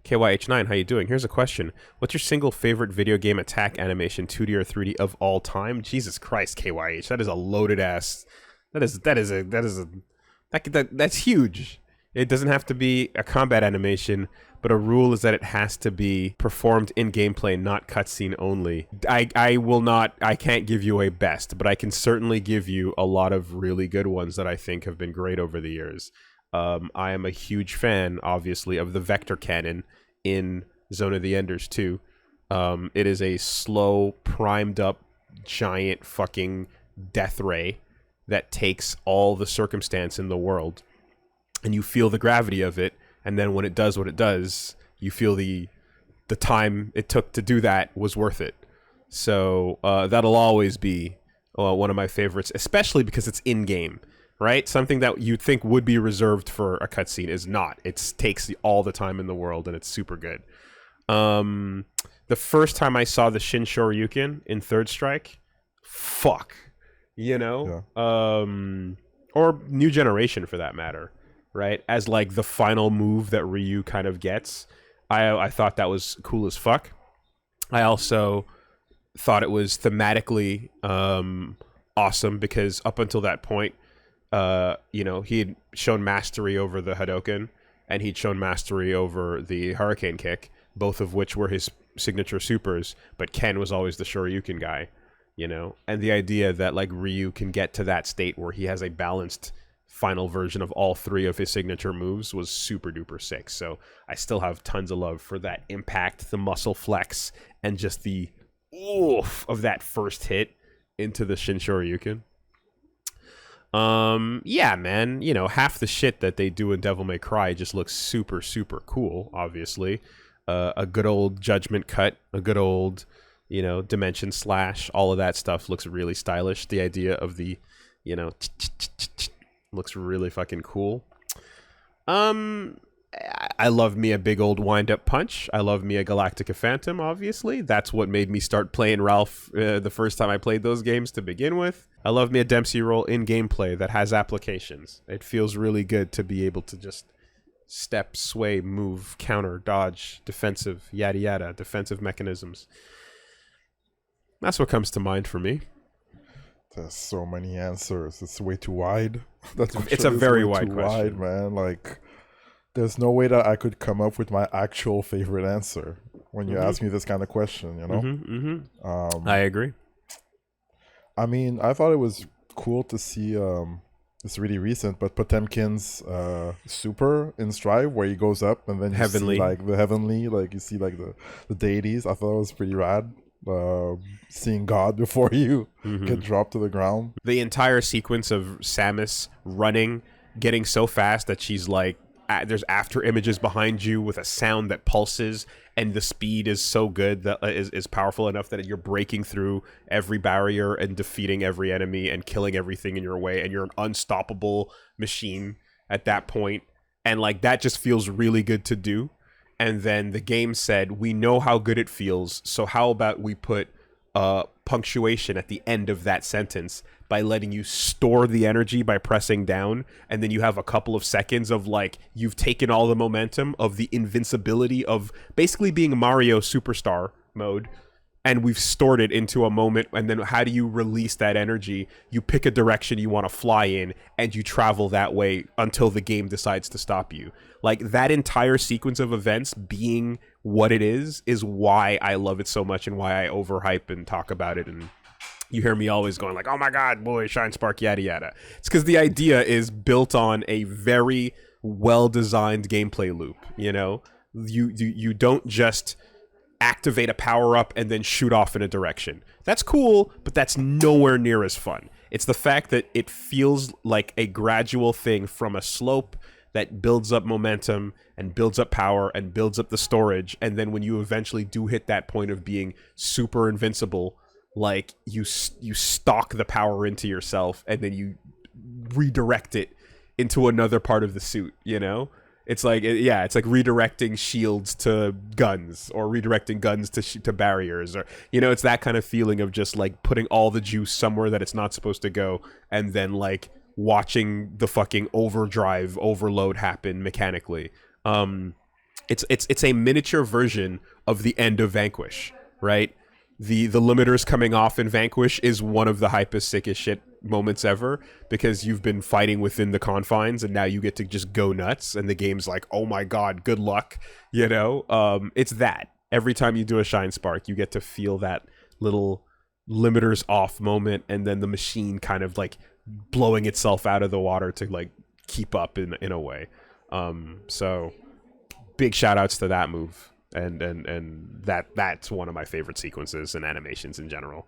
KYH9, how you doing? Here's a question. What's your single favorite video game attack animation, 2D or 3D, of all time? Jesus Christ, KYH. That is a loaded ass. That's huge. It doesn't have to be a combat animation, but a rule is that it has to be performed in gameplay, not cutscene only. I can't give you a best, but I can certainly give you a lot of really good ones that I think have been great over the years. I am a huge fan, obviously, of the vector cannon in Zone of the Enders 2. It is a slow, primed up, giant fucking death ray that takes all the circumstance in the world, and you feel the gravity of it, and then when it does what it does, you feel the time it took to do that was worth it. So that'll always be one of my favorites, especially because it's in-game, right? Something that you'd think would be reserved for a cutscene is not. It takes all the time in the world, and it's super good. The first time I saw the Shin Shoryuken in Third Strike, fuck. You know? Yeah. Or New Generation, for that matter. Right, as like the final move that Ryu kind of gets, I thought that was cool as fuck. I also thought it was thematically awesome because up until that point, he had shown mastery over the Hadoken, and he'd shown mastery over the Hurricane Kick, both of which were his signature supers. But Ken was always the Shoryuken guy, and the idea that like Ryu can get to that state where he has a balanced final version of all three of his signature moves was super duper sick. So I still have tons of love for that impact, the muscle flex, and just the oof of that first hit into the Shin Shoryuken. Yeah, man, half the shit that they do in Devil May Cry just looks super, super cool, obviously. A good old judgment cut, a good old, dimension slash, all of that stuff looks really stylish. The idea of the, looks really fucking cool. I love me a big old wind-up punch. I love me a Galactica Phantom, obviously. That's what made me start playing Ralph the first time I played those games to begin with. I love me a Dempsey roll in gameplay that has applications. It feels really good to be able to just step, sway, move, counter, dodge, defensive, yada yada, defensive mechanisms. That's what comes to mind for me. There's so many answers. It's way too wide. It's a very wide question, man. Like, there's no way that I could come up with my actual favorite answer when you ask me this kind of question. I agree. I mean, I thought it was cool to see. It's really recent, but Potemkin's super in Strive, where he goes up and then you see like the heavenly, like you see like the deities. I thought it was pretty rad. Seeing God before you get dropped to the ground. The entire sequence of Samus running, getting so fast that she's like, there's after images behind you with a sound that pulses, and the speed is so good that is powerful enough that you're breaking through every barrier and defeating every enemy and killing everything in your way, and you're an unstoppable machine at that point. And like that just feels really good to do. And then the game said, we know how good it feels, so how about we put punctuation at the end of that sentence by letting you store the energy by pressing down, and then you have a couple of seconds of like, you've taken all the momentum of the invincibility of basically being Mario Superstar mode, and we've stored it into a moment, and then how do you release that energy? You pick a direction you want to fly in, and you travel that way until the game decides to stop you. Like, that entire sequence of events being what it is why I love it so much and why I overhype and talk about it. And you hear me always going like, oh my god, boy, Shine Spark, yada yada. It's because the idea is built on a very well-designed gameplay loop, You don't just activate a power-up and then shoot off in a direction. That's cool, but that's nowhere near as fun. It's the fact that it feels like a gradual thing from a slope that builds up momentum and builds up power and builds up the storage, and then when you eventually do hit that point of being super invincible, like you stock the power into yourself and then you redirect it into another part of the suit, It's like, it's like redirecting shields to guns, or redirecting guns to barriers, or, it's that kind of feeling of just like putting all the juice somewhere that it's not supposed to go, and then like watching the fucking overload happen mechanically. It's a miniature version of the end of Vanquish, right? The limiters coming off in Vanquish is one of the hypest, sickest shit moments ever, because you've been fighting within the confines and now you get to just go nuts and the game's like, oh my god, good luck, you know. It's that every time you do a Shine Spark, you get to feel that little limiters off moment, and then the machine kind of like blowing itself out of the water to like keep up in a way. So big shout outs to that move, and that's one of my favorite sequences and animations in general.